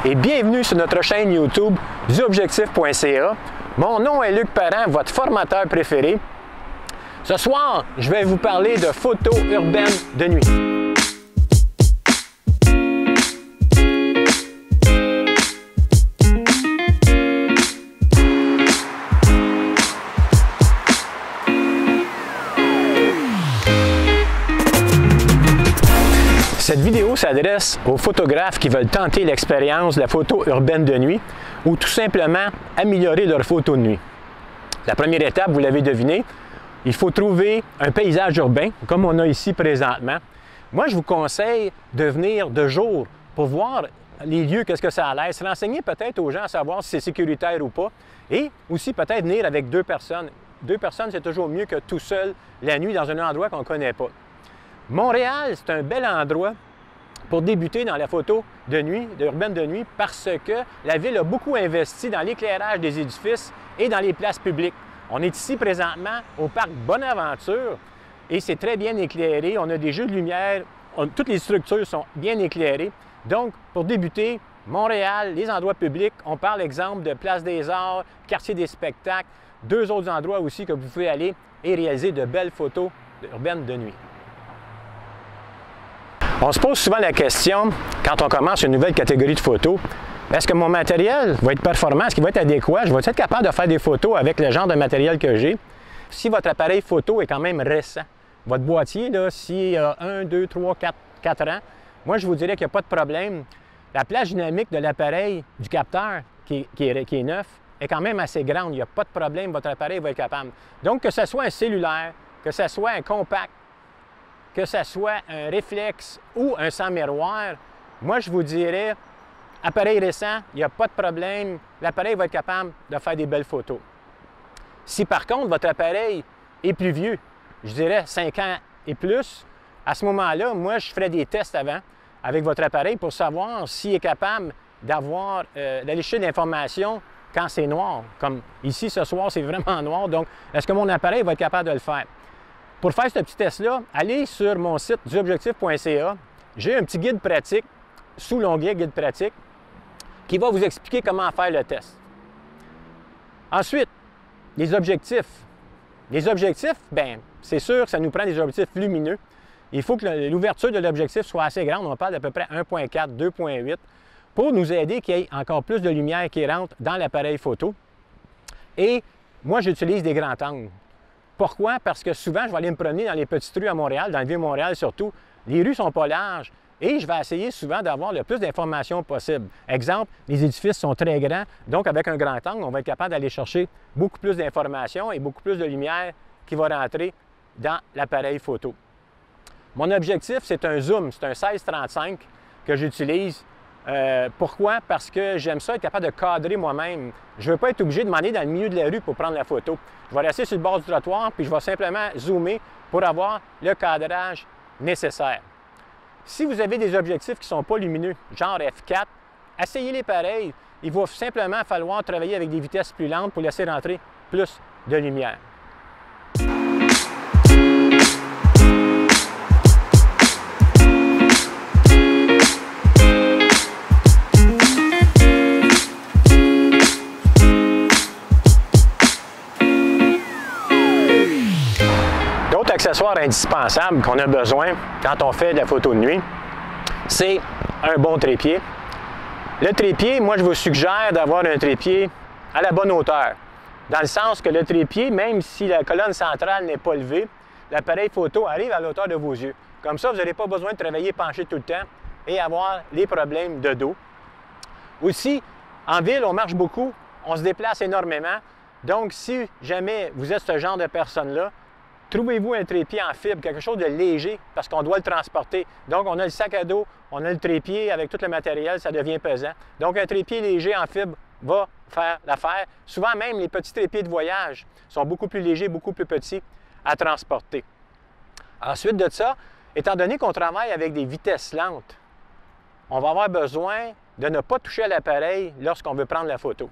et bienvenue sur notre chaîne YouTube duobjectif.ca. Mon nom est Luc Parent, votre formateur préféré. Ce soir, je vais vous parler de photos urbaines de nuit. Cette vidéo s'adresse aux photographes qui veulent tenter l'expérience de la photo urbaine de nuit ou tout simplement améliorer leurs photos de nuit. La première étape, vous l'avez deviné, il faut trouver un paysage urbain, comme on a ici présentement. Moi, je vous conseille de venir de jour pour voir les lieux, qu'est-ce que ça a l'air, se renseigner peut-être aux gens à savoir si c'est sécuritaire ou pas, et aussi peut-être venir avec deux personnes. Deux personnes, c'est toujours mieux que tout seul la nuit dans un endroit qu'on ne connaît pas. Montréal, c'est un bel endroit pour débuter dans la photo de nuit, urbaine de nuit, parce que la ville a beaucoup investi dans l'éclairage des édifices et dans les places publiques. On est ici présentement au parc Bonaventure et c'est très bien éclairé. On a des jeux de lumière, toutes les structures sont bien éclairées. Donc, pour débuter, Montréal, les endroits publics, on parle exemple de Place des Arts, Quartier des Spectacles, deux autres endroits aussi que vous pouvez aller et réaliser de belles photos urbaines de nuit. On se pose souvent la question, quand on commence une nouvelle catégorie de photos, est-ce que mon matériel va être performant, est-ce qu'il va être adéquat, je vais être capable de faire des photos avec le genre de matériel que j'ai? Si votre appareil photo est quand même récent, votre boîtier, là, s'il a 1, 2, 3, 4 ans, moi je vous dirais qu'il n'y a pas de problème. La plage dynamique de l'appareil, du capteur qui est neuf, est quand même assez grande, il n'y a pas de problème, votre appareil va être capable. Donc que ce soit un cellulaire, que ce soit un compact, que ce soit un réflexe ou un sans miroir, moi je vous dirais, appareil récent, il n'y a pas de problème, l'appareil va être capable de faire des belles photos. Si par contre votre appareil est plus vieux, je dirais 5 ans et plus, à ce moment-là, moi je ferais des tests avant avec votre appareil pour savoir s'il est capable d'aller chercher l'information quand c'est noir. Comme ici ce soir, c'est vraiment noir, donc est-ce que mon appareil va être capable de le faire? Pour faire ce petit test-là, allez sur mon site duobjectif.ca. J'ai un petit guide pratique, sous l'onglet Guide pratique, qui va vous expliquer comment faire le test. Ensuite, les objectifs. Les objectifs, bien, c'est sûr que ça nous prend des objectifs lumineux. Il faut que l'ouverture de l'objectif soit assez grande. On parle d'à peu près 1.4, 2.8, pour nous aider qu'il y ait encore plus de lumière qui rentre dans l'appareil photo. Et moi, j'utilise des grands angles. Pourquoi? Parce que souvent, je vais aller me promener dans les petites rues à Montréal, dans le Vieux-Montréal surtout. Les rues ne sont pas larges et je vais essayer souvent d'avoir le plus d'informations possible. Exemple, les édifices sont très grands, donc avec un grand angle, on va être capable d'aller chercher beaucoup plus d'informations et beaucoup plus de lumière qui va rentrer dans l'appareil photo. Mon objectif, c'est un zoom, c'est un 16-35 que j'utilise. Pourquoi? Parce que j'aime ça, être capable de cadrer moi-même. Je ne veux pas être obligé de m'en aller dans le milieu de la rue pour prendre la photo. Je vais rester sur le bord du trottoir, puis je vais simplement zoomer pour avoir le cadrage nécessaire. Si vous avez des objectifs qui ne sont pas lumineux, genre F4, essayez-les pareils. Il va simplement falloir travailler avec des vitesses plus lentes pour laisser rentrer plus de lumière. Accessoire indispensable qu'on a besoin quand on fait de la photo de nuit, c'est un bon trépied. Le trépied, moi je vous suggère d'avoir un trépied à la bonne hauteur, dans le sens que le trépied, même si la colonne centrale n'est pas levée, l'appareil photo arrive à la hauteur de vos yeux. Comme ça, vous n'aurez pas besoin de travailler penché tout le temps et avoir les problèmes de dos. Aussi, en ville, on marche beaucoup, on se déplace énormément, donc si jamais vous êtes ce genre de personne-là, trouvez-vous un trépied en fibre, quelque chose de léger, parce qu'on doit le transporter. Donc, on a le sac à dos, on a le trépied avec tout le matériel, ça devient pesant. Donc, un trépied léger en fibre va faire l'affaire. Souvent, même les petits trépieds de voyage sont beaucoup plus légers, beaucoup plus petits à transporter. Ensuite de ça, étant donné qu'on travaille avec des vitesses lentes, on va avoir besoin de ne pas toucher à l'appareil lorsqu'on veut prendre la photo.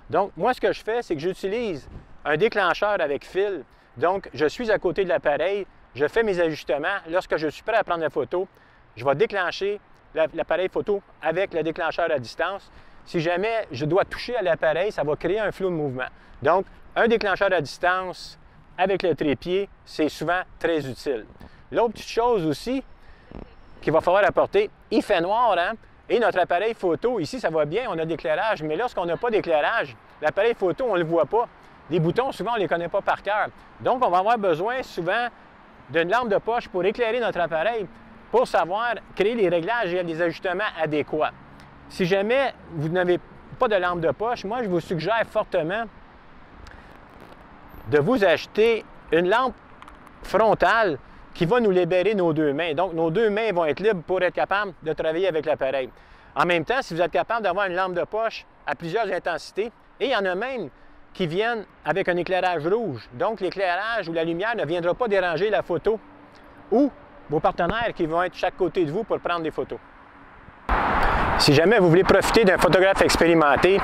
Donc, moi, ce que je fais, c'est que j'utilise un déclencheur avec fil. Donc, je suis à côté de l'appareil, je fais mes ajustements. Lorsque je suis prêt à prendre la photo, je vais déclencher l'appareil photo avec le déclencheur à distance. Si jamais je dois toucher à l'appareil, ça va créer un flou de mouvement. Donc, un déclencheur à distance avec le trépied, c'est souvent très utile. L'autre petite chose aussi qu'il va falloir apporter, il fait noir, hein? Et notre appareil photo, ici, ça va bien, on a de l'éclairage, mais lorsqu'on n'a pas d'éclairage, l'appareil photo, on ne le voit pas. Les boutons, souvent, on ne les connaît pas par cœur. Donc, on va avoir besoin souvent d'une lampe de poche pour éclairer notre appareil, pour savoir créer les réglages et les ajustements adéquats. Si jamais vous n'avez pas de lampe de poche, moi, je vous suggère fortement de vous acheter une lampe frontale qui va nous libérer nos deux mains. Donc, nos deux mains vont être libres pour être capables de travailler avec l'appareil. En même temps, si vous êtes capable d'avoir une lampe de poche à plusieurs intensités, et il y en a même qui viennent avec un éclairage rouge. Donc, l'éclairage ou la lumière ne viendra pas déranger la photo ou vos partenaires qui vont être de chaque côté de vous pour prendre des photos. Si jamais vous voulez profiter d'un photographe expérimenté,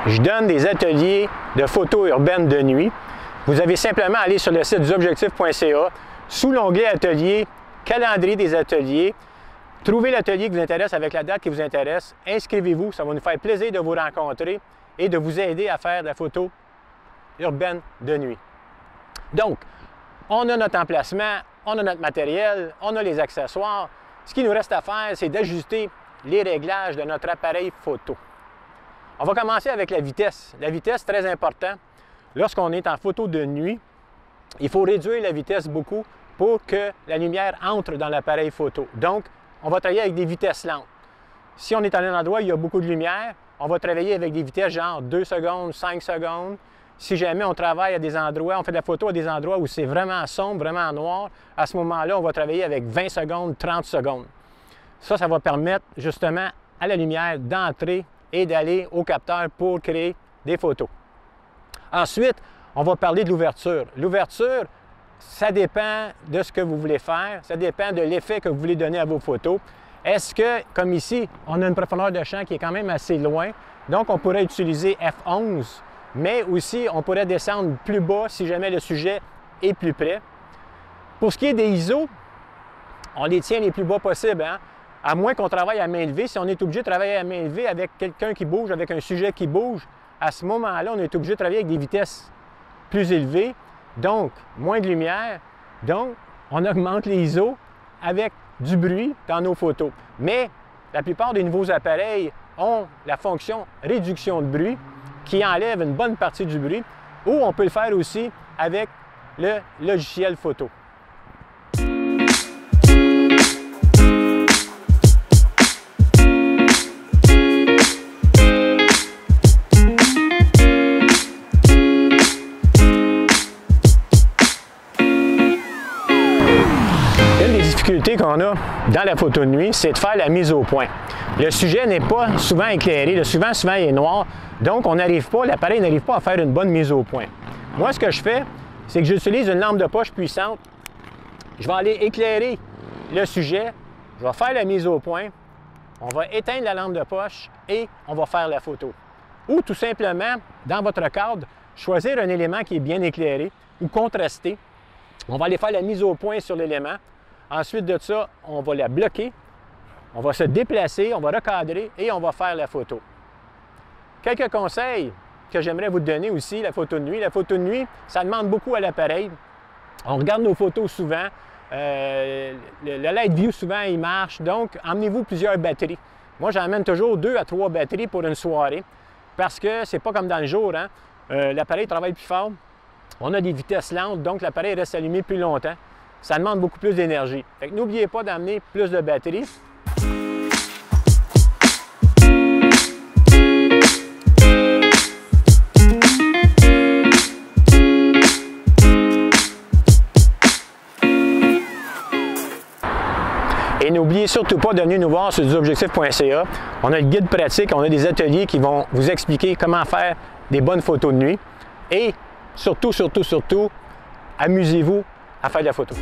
je donne des ateliers de photos urbaines de nuit. Vous avez simplement à aller sur le site duobjectif.ca, sous l'onglet Atelier, calendrier des ateliers, trouvez l'atelier qui vous intéresse avec la date qui vous intéresse, inscrivez-vous, ça va nous faire plaisir de vous rencontrer et de vous aider à faire de la photo urbaine de nuit. Donc, on a notre emplacement, on a notre matériel, on a les accessoires. Ce qui nous reste à faire, c'est d'ajuster les réglages de notre appareil photo. On va commencer avec la vitesse. La vitesse, très important. Lorsqu'on est en photo de nuit, il faut réduire la vitesse beaucoup pour que la lumière entre dans l'appareil photo. Donc, on va travailler avec des vitesses lentes. Si on est à un endroit où il y a beaucoup de lumière, on va travailler avec des vitesses genre 2 secondes, 5 secondes. Si jamais on travaille à des endroits, on fait de la photo à des endroits où c'est vraiment sombre, vraiment noir, à ce moment-là, on va travailler avec 20 secondes, 30 secondes. Ça va permettre justement à la lumière d'entrer et d'aller au capteur pour créer des photos. Ensuite, on va parler de l'ouverture. L'ouverture, ça dépend de ce que vous voulez faire, ça dépend de l'effet que vous voulez donner à vos photos. Est-ce que, comme ici, on a une profondeur de champ qui est quand même assez loin, donc on pourrait utiliser F11, mais aussi on pourrait descendre plus bas si jamais le sujet est plus près. Pour ce qui est des ISO, on les tient les plus bas possibles, hein? À moins qu'on travaille à main levée. Si on est obligé de travailler à main levée avec quelqu'un qui bouge, avec un sujet qui bouge, à ce moment-là, on est obligé de travailler avec des vitesses plus élevées, donc moins de lumière. Donc, on augmente les ISO avec du bruit dans nos photos. Mais la plupart des nouveaux appareils ont la fonction réduction de bruit qui enlève une bonne partie du bruit, ou on peut le faire aussi avec le logiciel photo. Qu'on a dans la photo de nuit, c'est de faire la mise au point. Le sujet n'est pas souvent éclairé, le sujet souvent est noir, donc l'appareil n'arrive pas à faire une bonne mise au point. Moi, ce que je fais, c'est que j'utilise une lampe de poche puissante. Je vais aller éclairer le sujet, je vais faire la mise au point, on va éteindre la lampe de poche et on va faire la photo. Ou tout simplement, dans votre cadre, choisir un élément qui est bien éclairé ou contrasté. On va aller faire la mise au point sur l'élément. Ensuite de ça, on va la bloquer, on va se déplacer, on va recadrer et on va faire la photo. Quelques conseils que j'aimerais vous donner aussi, la photo de nuit. La photo de nuit, ça demande beaucoup à l'appareil. On regarde nos photos souvent. Le light view, souvent, il marche. Donc, emmenez-vous plusieurs batteries. Moi, j'emmène toujours 2 à 3 batteries pour une soirée parce que c'est pas comme dans le jour, hein? L'appareil travaille plus fort. On a des vitesses lentes, donc l'appareil reste allumé plus longtemps. Ça demande beaucoup plus d'énergie. Fait que n'oubliez pas d'amener plus de batteries. Et n'oubliez surtout pas de venir nous voir sur duobjectif.ca. On a le guide pratique, on a des ateliers qui vont vous expliquer comment faire des bonnes photos de nuit. Et surtout, amusez-vous à faire de la photo.